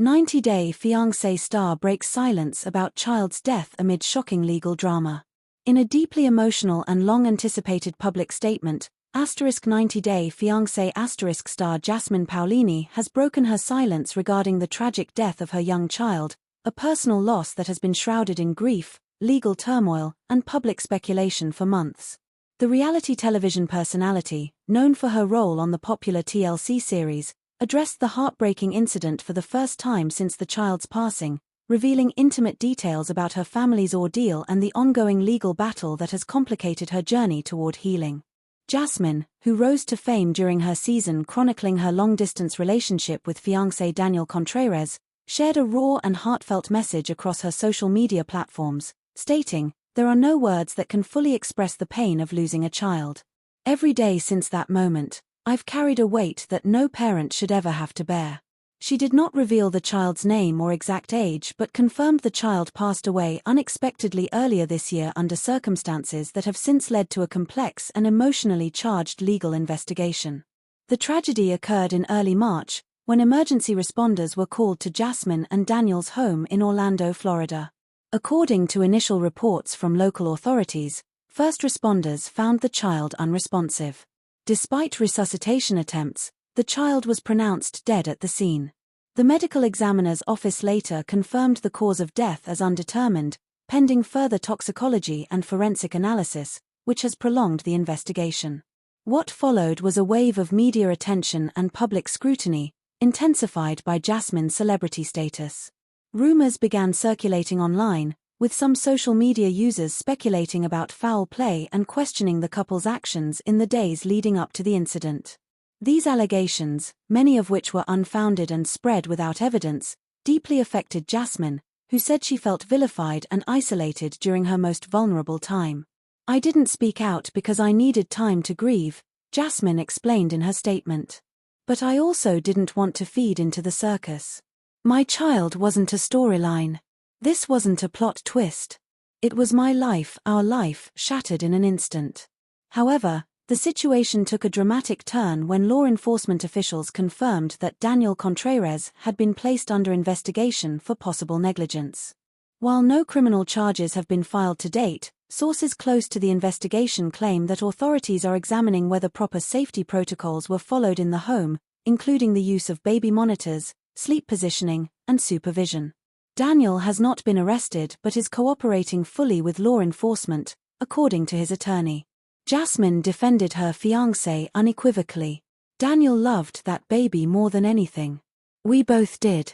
90-Day Fiancé star breaks silence about child's death amid shocking legal drama. In a deeply emotional and long-anticipated public statement, 90-Day Fiancé star Jasmine Paolini has broken her silence regarding the tragic death of her young child, a personal loss that has been shrouded in grief, legal turmoil, and public speculation for months. The reality television personality, known for her role on the popular TLC series, addressed the heartbreaking incident for the first time since the child's passing, revealing intimate details about her family's ordeal and the ongoing legal battle that has complicated her journey toward healing. Jasmine, who rose to fame during her season chronicling her long-distance relationship with fiancé Daniel, shared a raw and heartfelt message across her social media platforms, stating, "There are no words that can fully express the pain of losing a child. Every day since that moment, I've carried a weight that no parent should ever have to bear." She did not reveal the child's name or exact age but confirmed the child passed away unexpectedly earlier this year under circumstances that have since led to a complex and emotionally charged legal investigation. The tragedy occurred in early March, when emergency responders were called to Jasmine and Daniel's home in Orlando, Florida. According to initial reports from local authorities, first responders found the child unresponsive. Despite resuscitation attempts, the child was pronounced dead at the scene. The medical examiner's office later confirmed the cause of death as undetermined, pending further toxicology and forensic analysis, which has prolonged the investigation. What followed was a wave of media attention and public scrutiny, intensified by Jasmine's celebrity status. Rumors began circulating online, with some social media users speculating about foul play and questioning the couple's actions in the days leading up to the incident. These allegations, many of which were unfounded and spread without evidence, deeply affected Jasmine, who said she felt vilified and isolated during her most vulnerable time. "I didn't speak out because I needed time to grieve," Jasmine explained in her statement. "But I also didn't want to feed into the circus. My child wasn't a storyline. This wasn't a plot twist. It was my life, our life, shattered in an instant." However, the situation took a dramatic turn when law enforcement officials confirmed that Daniel had been placed under investigation for possible negligence. While no criminal charges have been filed to date, sources close to the investigation claim that authorities are examining whether proper safety protocols were followed in the home, including the use of baby monitors, sleep positioning, and supervision. Daniel has not been arrested but is cooperating fully with law enforcement, according to his attorney. Jasmine defended her fiancé unequivocally. "Daniel loved that baby more than anything. We both did.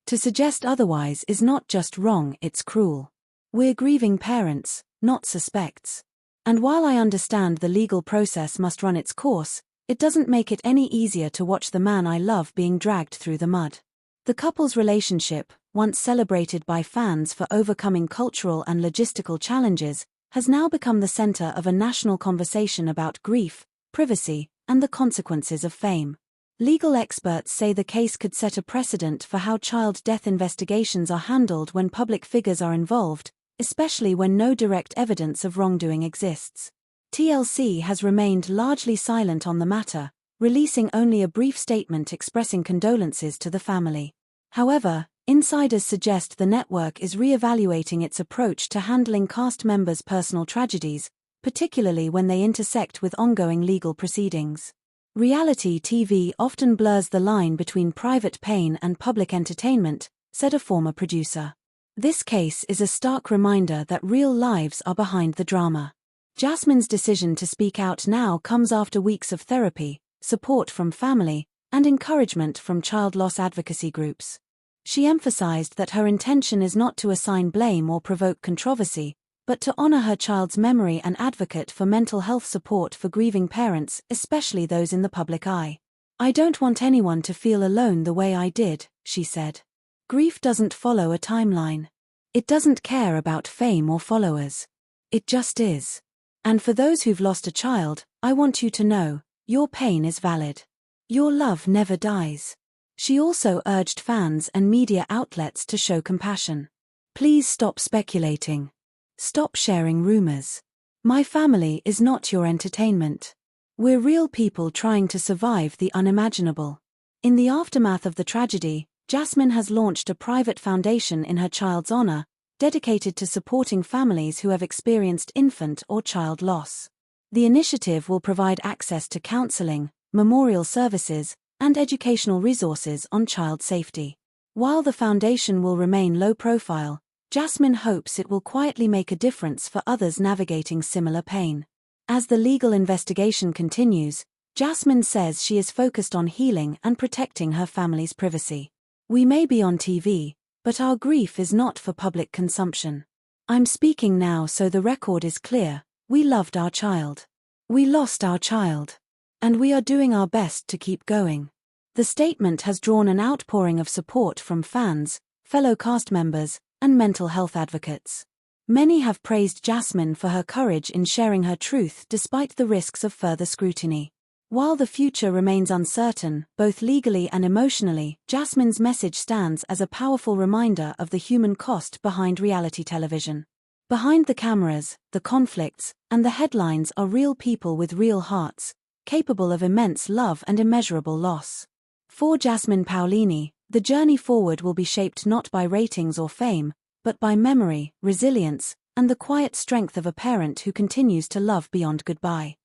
To suggest otherwise is not just wrong, it's cruel. We're grieving parents, not suspects. And while I understand the legal process must run its course, it doesn't make it any easier to watch the man I love being dragged through the mud." The couple's relationship, once celebrated by fans for overcoming cultural and logistical challenges, has now become the center of a national conversation about grief, privacy, and the consequences of fame. Legal experts say the case could set a precedent for how child death investigations are handled when public figures are involved, especially when no direct evidence of wrongdoing exists. TLC has remained largely silent on the matter, releasing only a brief statement expressing condolences to the family. However, insiders suggest the network is re-evaluating its approach to handling cast members' personal tragedies, particularly when they intersect with ongoing legal proceedings. "Reality TV often blurs the line between private pain and public entertainment," said a former producer. "This case is a stark reminder that real lives are behind the drama." Jasmine's decision to speak out now comes after weeks of therapy, support from family, and encouragement from child loss advocacy groups. She emphasized that her intention is not to assign blame or provoke controversy, but to honor her child's memory and advocate for mental health support for grieving parents, especially those in the public eye. "I don't want anyone to feel alone the way I did," she said. "Grief doesn't follow a timeline. It doesn't care about fame or followers. It just is. And for those who've lost a child, I want you to know, your pain is valid. Your love never dies." She also urged fans and media outlets to show compassion. "Please stop speculating. Stop sharing rumors. My family is not your entertainment. We're real people trying to survive the unimaginable." In the aftermath of the tragedy, Jasmine has launched a private foundation in her child's honor, dedicated to supporting families who have experienced infant or child loss. The initiative will provide access to counseling, memorial services, and educational resources on child safety. While the foundation will remain low profile, Jasmine hopes it will quietly make a difference for others navigating similar pain. As the legal investigation continues, Jasmine says she is focused on healing and protecting her family's privacy. "We may be on TV, but our grief is not for public consumption. I'm speaking now so the record is clear. We loved our child. We lost our child. And we are doing our best to keep going." The statement has drawn an outpouring of support from fans, fellow cast members, and mental health advocates. Many have praised Jasmine for her courage in sharing her truth despite the risks of further scrutiny. While the future remains uncertain, both legally and emotionally, Jasmine's message stands as a powerful reminder of the human cost behind reality television. Behind the cameras, the conflicts, and the headlines are real people with real hearts, capable of immense love and immeasurable loss. For Jasmine Paolini, the journey forward will be shaped not by ratings or fame, but by memory, resilience, and the quiet strength of a parent who continues to love beyond goodbye.